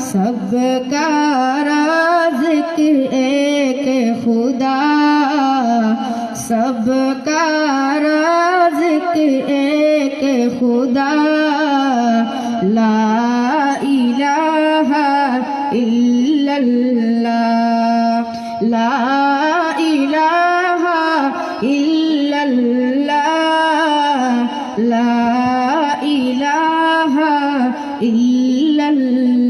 सबका राज़िक़ एक खुदा, सबका राज़िक़ एक खुदा। ला इलाहा इल्लल्लाह, ला इलाहा इल्लल्लाह, ला इलाहा इल्लल्लाह।